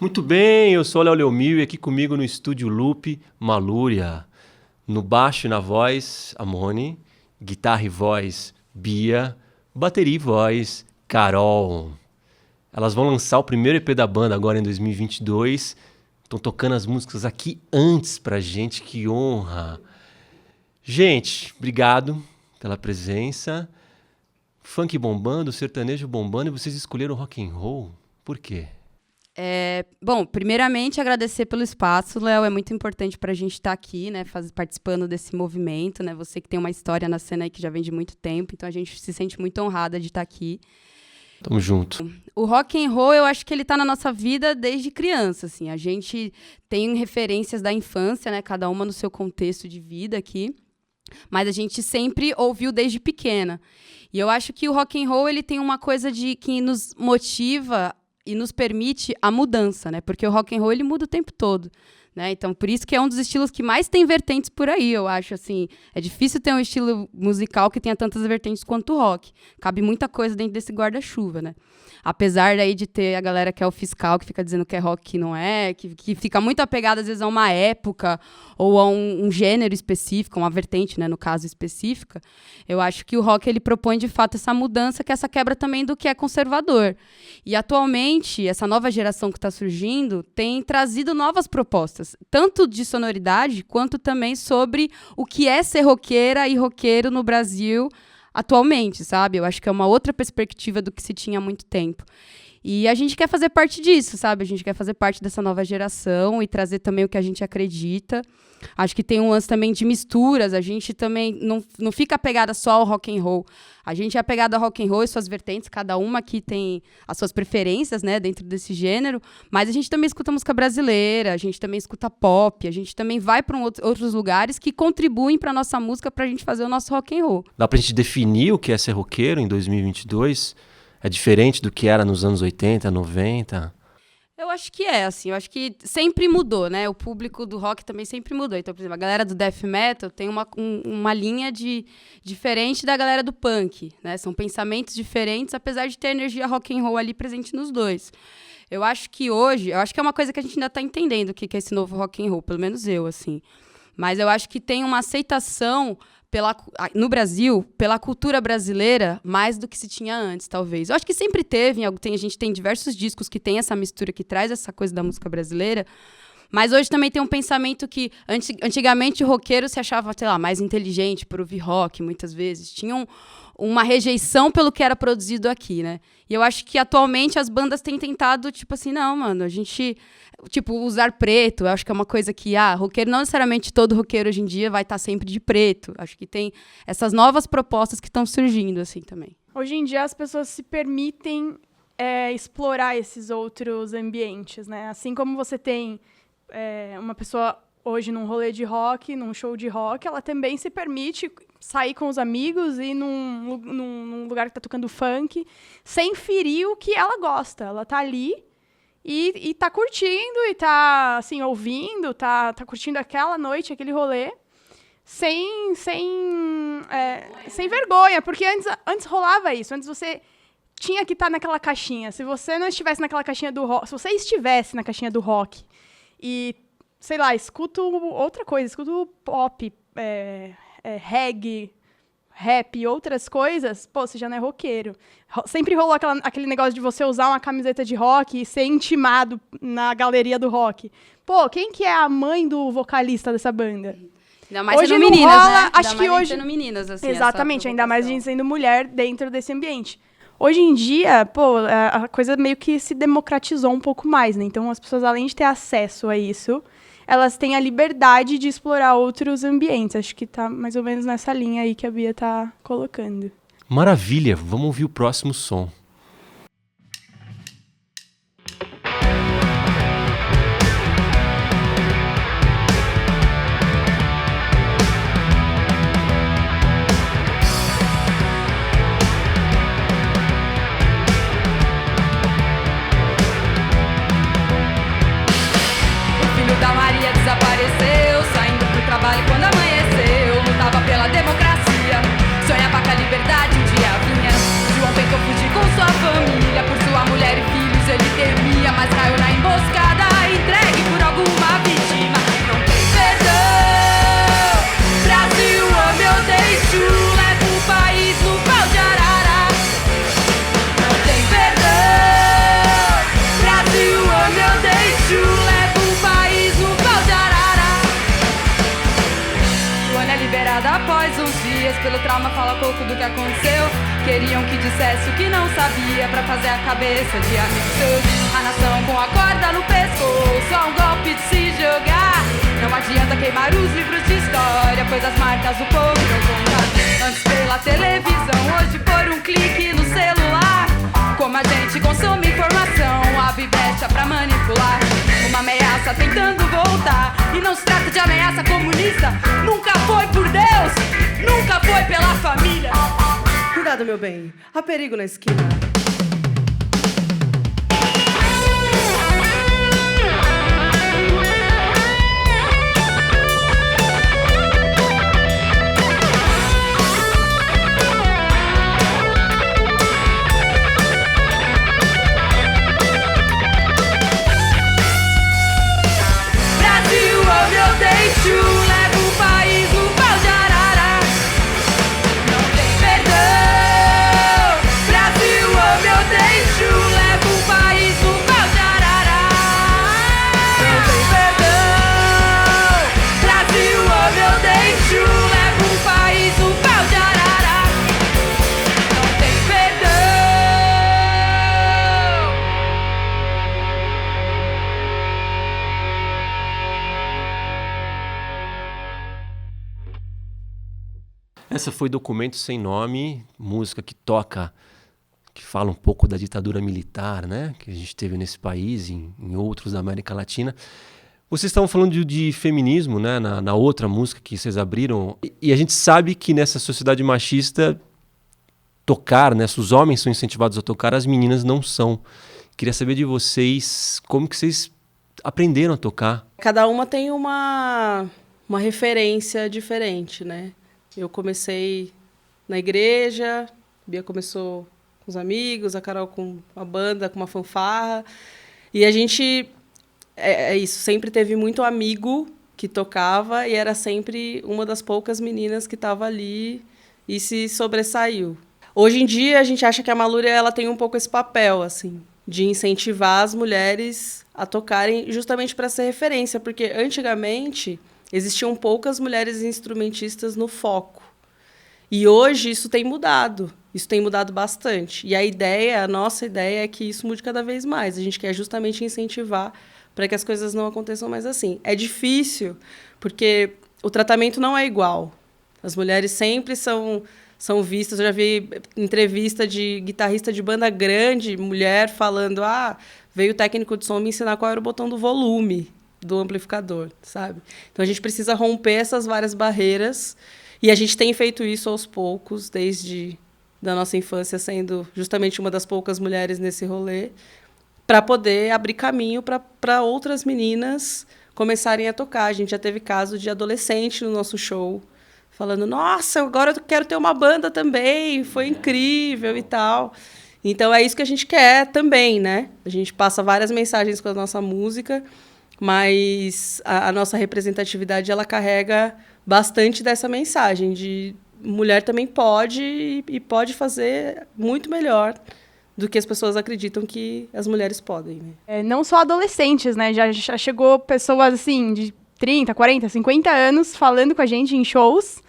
Muito bem, eu sou o Léo Leomil e aqui comigo no Estúdio Loop, Malúria. No baixo e na voz, Amone. Guitarra e voz, Bia. Bateria e voz, Carol. Elas vão lançar o primeiro EP da banda agora em 2022. Estão tocando as músicas aqui antes pra gente, que honra. Gente, obrigado pela presença. Funk bombando, sertanejo bombando, e vocês escolheram rock and roll. Por quê? Bom, primeiramente agradecer pelo espaço, Léo, é muito importante pra gente estar aqui, né, participando desse movimento, né, você que tem uma história na cena aí que já vem de muito tempo, então a gente se sente muito honrada de estar aqui. Tamo junto. O rock and roll, eu acho que ele tá na nossa vida desde criança, assim, a gente tem referências da infância, né, cada uma no seu contexto de vida aqui, mas a gente sempre ouviu desde pequena, e eu acho que o rock and roll, ele tem uma coisa que nos motiva e nos permite a mudança, né? Porque o rock and roll, ele muda o tempo todo, né? Então, por isso que é um dos estilos que mais tem vertentes por aí, eu acho, assim. É difícil ter um estilo musical que tenha tantas vertentes quanto o rock. Cabe muita coisa dentro desse guarda-chuva, né? Apesar daí de ter a galera que é o fiscal, que fica dizendo que é rock, que não é, que fica muito apegada, às vezes, a uma época ou a um gênero específico, uma vertente, né, no caso, específica, eu acho que o rock, ele propõe, de fato, essa mudança, que é essa quebra também do que é conservador. E, atualmente, essa nova geração que está surgindo tem trazido novas propostas, tanto de sonoridade, quanto também sobre o que é ser roqueira e roqueiro no Brasil atualmente, sabe? Eu acho que é uma outra perspectiva do que se tinha há muito tempo. E a gente quer fazer parte disso, sabe? A gente quer fazer parte dessa nova geração e trazer também o que a gente acredita. Acho que tem um lance também de misturas. A gente também não fica apegada só ao rock and roll. A gente é apegada ao rock and roll e suas vertentes. Cada uma aqui tem as suas preferências, né, dentro desse gênero. Mas a gente também escuta música brasileira, a gente também escuta pop, a gente também vai para outros lugares que contribuem para a nossa música, para a gente fazer o nosso rock and roll. Dá pra gente definir o que é ser roqueiro em 2022? É diferente do que era nos anos 80, 90? Eu acho que assim, eu acho que sempre mudou, né? O público do rock também sempre mudou. Então, por exemplo, a galera do death metal tem uma linha diferente da galera do punk, né? São pensamentos diferentes, apesar de ter energia rock and roll ali presente nos dois. Eu acho que hoje, é uma coisa que a gente ainda tá entendendo o que é esse novo rock and roll, pelo menos eu, assim. Mas eu acho que tem uma aceitação no Brasil, pela cultura brasileira, mais do que se tinha antes, talvez. Eu acho que sempre teve, a gente tem diversos discos que tem essa mistura, que traz essa coisa da música brasileira, mas hoje também tem um pensamento que, antigamente, o roqueiro se achava, sei lá, mais inteligente por ouvir rock, muitas vezes. Tinham uma rejeição pelo que era produzido aqui, né? E eu acho que, atualmente, as bandas têm tentado, tipo assim, não, mano, a gente... Tipo, usar preto, eu acho que é uma coisa que, roqueiro, não necessariamente todo roqueiro hoje em dia vai estar sempre de preto. Acho que tem essas novas propostas que estão surgindo, assim, também. Hoje em dia, as pessoas se permitem explorar esses outros ambientes, né? Assim como você tem uma pessoa hoje num rolê de rock, num show de rock, ela também se permite sair com os amigos e ir num lugar que tá tocando funk, sem ferir o que ela gosta. Ela tá ali e tá curtindo, e tá, assim, ouvindo, tá curtindo aquela noite, aquele rolê, sem vergonha, porque antes rolava isso, antes você tinha que estar naquela caixinha. Se você não estivesse naquela caixinha do rock, se você estivesse na caixinha do rock e, sei lá, escuto outra coisa, escuto pop, reggae, rap e outras coisas, você já não é roqueiro. Sempre rolou aquele negócio de você usar uma camiseta de rock e ser intimado na galeria do rock. Quem que é a mãe do vocalista dessa banda? Ainda mais hoje sendo não meninas, rola, né? Acho que hoje... sendo meninas, assim. Exatamente, ainda mais a gente sendo mulher dentro desse ambiente. Hoje em dia, a coisa meio que se democratizou um pouco mais, né? Então, as pessoas, além de ter acesso a isso, elas têm a liberdade de explorar outros ambientes. Acho que tá mais ou menos nessa linha aí que a Bia tá colocando. Maravilha, vamos ouvir o próximo som. Desapareceu, saindo pro trabalho quando amanheceu. Lutava pela democracia, sonhava com a liberdade. Um dia vinha, de ontem que eu fugi com o desesperada após uns dias. Pelo trauma fala pouco do que aconteceu. Queriam que dissesse o que não sabia pra fazer a cabeça de amigos seus. A nação com a corda no pescoço, só um golpe de se jogar. Não adianta queimar os livros de história, pois as marcas do povo não contar. Antes pela televisão, hoje por um clique no celular. Como a gente consome informação, abre brecha pra manipular. Uma ameaça tentando voltar. E não se trata de ameaça comunista. Nunca foi por Deus, nunca foi pela família. Cuidado, meu bem, há perigo na esquina. Leva o país no pau de arara. Não tem perdão. Brasil, oh meu deixo. Leva o país no pau de arara. Não tem perdão. Brasil, oh meu deixo. Leva o país no pau de arara. Não tem perdão. Essa foi Documento Sem Nome, música que toca, que fala um pouco da ditadura militar, né? Que a gente teve nesse país, em outros da América Latina. Vocês estavam falando de feminismo, né? Na outra música que vocês abriram. E a gente sabe que nessa sociedade machista, tocar, né? Se os homens são incentivados a tocar, as meninas não são. Queria saber de vocês, como que vocês aprenderam a tocar? Cada uma tem uma referência diferente, né? Eu comecei na igreja, a Bia começou com os amigos, a Carol com a banda, com uma fanfarra. E a gente, é isso, sempre teve muito amigo que tocava e era sempre uma das poucas meninas que estava ali e se sobressaiu. Hoje em dia, a gente acha que a Malúria ela tem um pouco esse papel, assim, de incentivar as mulheres a tocarem justamente para ser referência, porque antigamente existiam poucas mulheres instrumentistas no foco. E hoje isso tem mudado bastante. E a nossa ideia é que isso mude cada vez mais. A gente quer justamente incentivar para que as coisas não aconteçam mais assim. É difícil, porque o tratamento não é igual. As mulheres sempre são vistas. Eu já vi entrevista de guitarrista de banda grande, mulher, falando: veio o técnico de som me ensinar qual era o botão do volume do amplificador, sabe? Então a gente precisa romper essas várias barreiras e a gente tem feito isso aos poucos, desde da nossa infância, sendo justamente uma das poucas mulheres nesse rolê, para poder abrir caminho para outras meninas começarem a tocar. A gente já teve caso de adolescente no nosso show, falando: nossa, agora eu quero ter uma banda também, foi incrível e tal. Então é isso que a gente quer também, né? A gente passa várias mensagens com a nossa música, mas a nossa representatividade ela carrega bastante dessa mensagem de mulher também pode e pode fazer muito melhor do que as pessoas acreditam que as mulheres podem, né? Não só adolescentes, né? Já chegou pessoas assim de 30, 40, 50 anos falando com a gente em shows,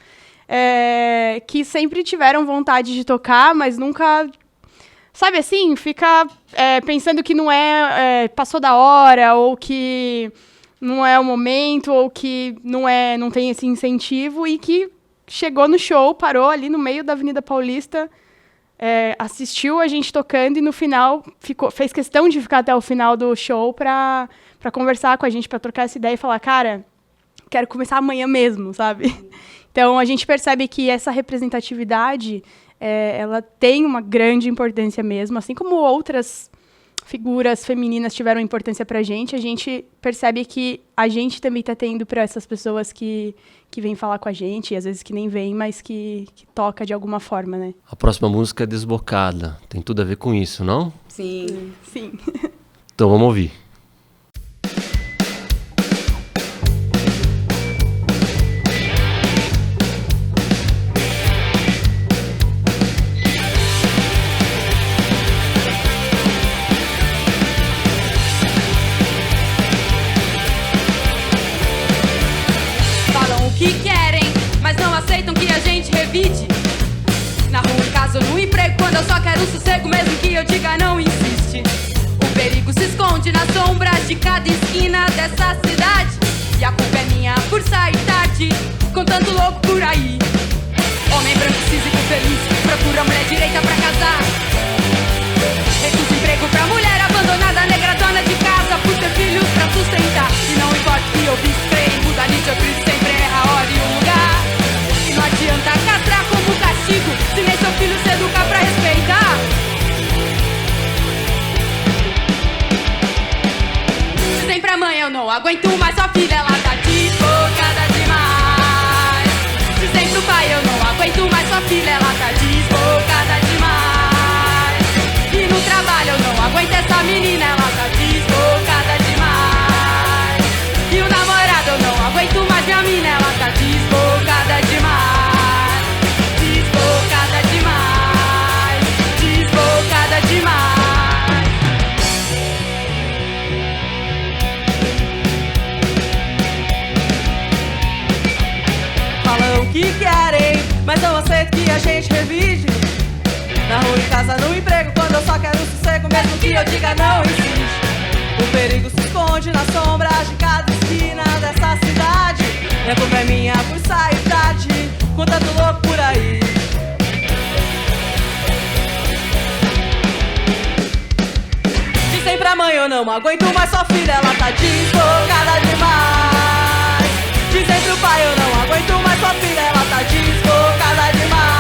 que sempre tiveram vontade de tocar, mas nunca... Sabe assim, fica pensando que não passou da hora, ou que não é o momento, ou que não tem esse incentivo, e que chegou no show, parou ali no meio da Avenida Paulista, assistiu a gente tocando e no final fez questão de ficar até o final do show para conversar com a gente, para trocar essa ideia e falar: cara, quero começar amanhã mesmo, sabe? Então a gente percebe que essa representatividade... ela tem uma grande importância mesmo, assim como outras figuras femininas tiveram importância pra gente, a gente percebe que a gente também tá tendo para essas pessoas que vêm falar com a gente, e às vezes que nem vêm, mas que toca de alguma forma, né? A próxima música é Desbocada, tem tudo a ver com isso, não? Sim. Sim. Então vamos ouvir. Falam o que querem, mas não aceitam quando eu só quero sossego, mesmo que eu diga não, insiste. O perigo se esconde nas sombras de cada esquina dessa cidade. E a culpa é minha por sair tarde, com tanto louco por aí. Homem branco, físico, feliz, procura mulher direita pra casar. Recusa emprego pra mulher abandonada, negra dona de casa, por ter filhos pra sustentar. E não importa que eu fiz, creio, muda nisso, eu fiz, sempre erra a hora e o lugar. E não adianta castrar como castigo, se nem seu filho se educar pra respeitar. Dizem pra mãe, eu não aguento mais sua filha, ela tá desbocada demais. Dizem pro pai, eu não aguento mais sua filha, ela tá desbocada demais. E no trabalho eu não aguento essa menina, ela tá desbocada demais. E o namorado eu não aguento mais minha mina, ela tá desbocada demais. Desbocada demais. Desbocada demais. Falam o que querem, mas não aceito que a gente revide. Na rua, em casa, no emprego, quando eu só quero sossego, mesmo que eu diga não, insiste. O perigo se esconde nas sombras de cada esquina dessa cidade. E a culpa é minha por sair tarde, com tanto louco por aí. Dizem pra mãe, eu não aguento mais sua filha, ela tá desbocada demais. Dizem pro pai, eu não aguento mais sua filha, ela tá desbocada demais.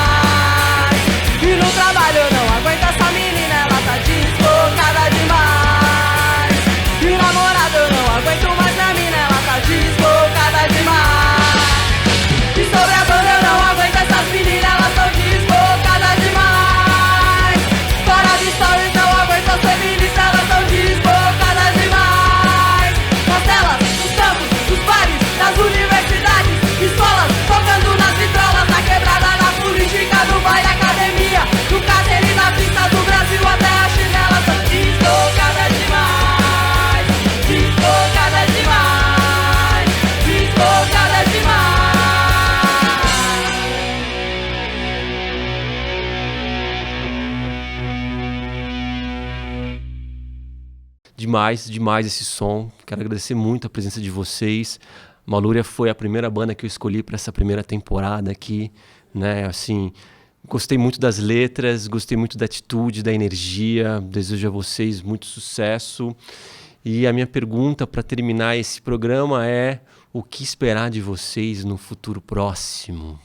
E no trabalho eu não aguento essa menina, ela tá desbocada demais. E o namorado eu não aguento mais minha mina, ela tá desbocada demais. E sobre a banda eu não aguento essas meninas, elas tão desbocadas demais. Fora de stories não aguento as feministas, elas tão desbocadas demais. Nas telas, nos campos, nos bares, nas universidades, escolas, focando nas vitrolas, na quebrada, na política, no baile, academia, no carteiro e na pista do Brasil até a chinela, tão desbocada demais. Desbocada demais. Desbocada demais. Demais, demais esse som. Quero agradecer muito a presença de vocês. Malúria foi a primeira banda que eu escolhi para essa primeira temporada aqui, né? Assim, gostei muito das letras, gostei muito da atitude, da energia. Desejo a vocês muito sucesso. E a minha pergunta para terminar esse programa é: o que esperar de vocês no futuro próximo?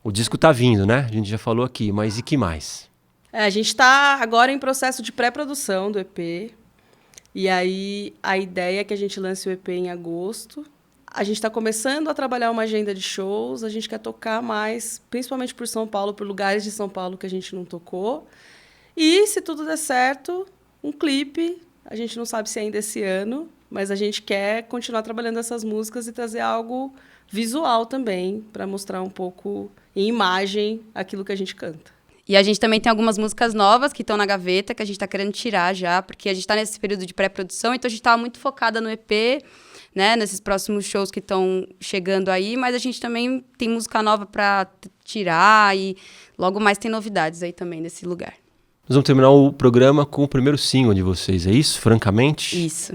O disco tá vindo, né? A gente já falou aqui, mas e que mais? A gente está agora em processo de pré-produção do EP. E aí a ideia é que a gente lance o EP em agosto. A gente está começando a trabalhar uma agenda de shows. A gente quer tocar mais, principalmente por São Paulo, por lugares de São Paulo que a gente não tocou. E, se tudo der certo, um clipe. A gente não sabe se é ainda esse ano, mas a gente quer continuar trabalhando essas músicas e trazer algo visual também, para mostrar um pouco em imagem aquilo que a gente canta. E a gente também tem algumas músicas novas que estão na gaveta, que a gente está querendo tirar já, porque a gente está nesse período de pré-produção, então a gente estava muito focada no EP, né, nesses próximos shows que estão chegando aí, mas a gente também tem música nova para tirar e logo mais tem novidades aí também nesse lugar. Nós vamos terminar o programa com o primeiro single de vocês, é isso? Francamente? Isso.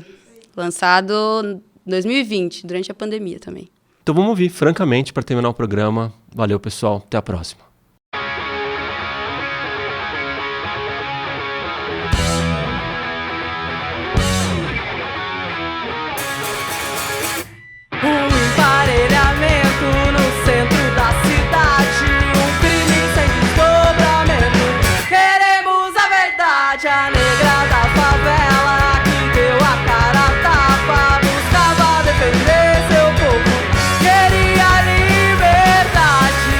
Lançado em 2020, durante a pandemia também. Então vamos ouvir Francamente para terminar o programa. Valeu, pessoal. Até a próxima. Um emparelhamento no centro da cidade, um crime sem desdobramento. Queremos a verdade, a negra da favela que deu a cara a tapa, buscava defender seu povo, queria liberdade.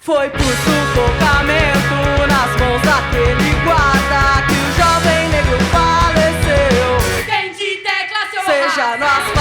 Foi por sufocamento nas mãos daquele guarda que o jovem negro faleceu. Quem de tecla, seu Seja nossa